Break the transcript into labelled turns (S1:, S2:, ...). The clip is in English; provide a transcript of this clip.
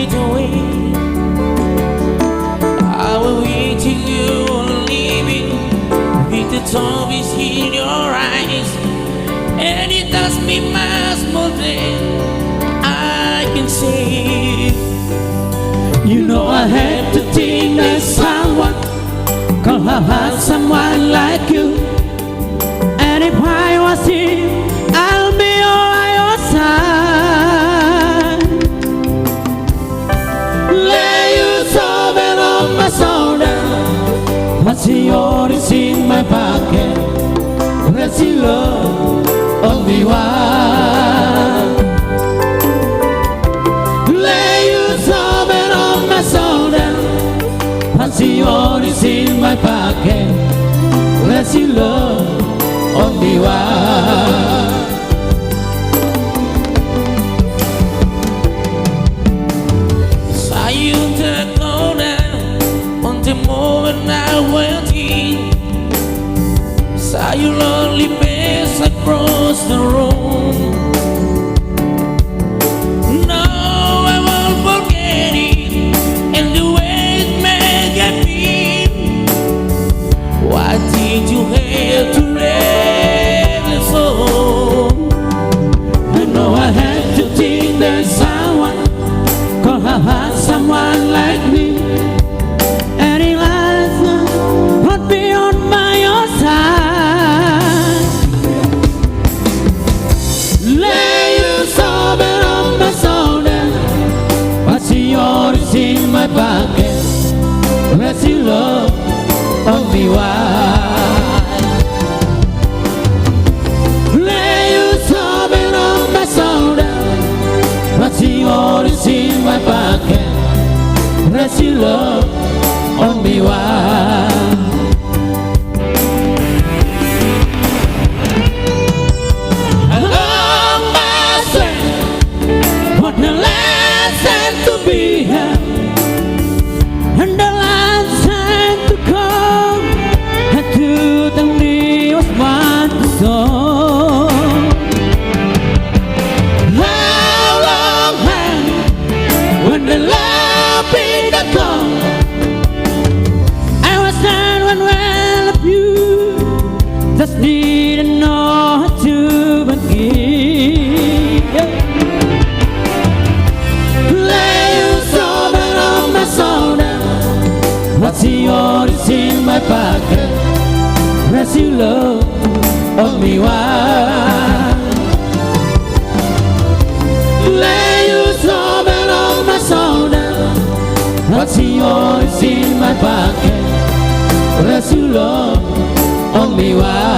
S1: it away. I will wait till you are leaving, with the tears in your eyes, and it does me much more than I can say. You know I had to think that someone could have had someone like you, and if I was here, I'll be on your side. Lay your soul on my shoulder, what's yours in my pocket, where's your love on me wide. Lay your soul on my shoulder, what's yours in my pocket, where's your love on me wide. Saw you the corner on the moment I went in, saw your lonely face across the room. No, I won't forget it, and the way it made me feel. Why did you have to let it so? I know I had to think that someone could have had someone like me, and it would be on my side. Lay your soul on my shoulder, what's yours in my pocket, where's your love on me wide. Lay your soul on my shoulder, what's yours in my pocket, where's your love on me wide. Along my way, what the last time to be here, and the last time to come, and to the me was one to go. How long have when the love be the gone? I was down one well of you, just didn't know how to begin. Lay your soul on my shoulder, what's yours in my pocket, where's your love on me wide. Lay your soul on my shoulder, what's yours in my pocket, where's your love on me wide.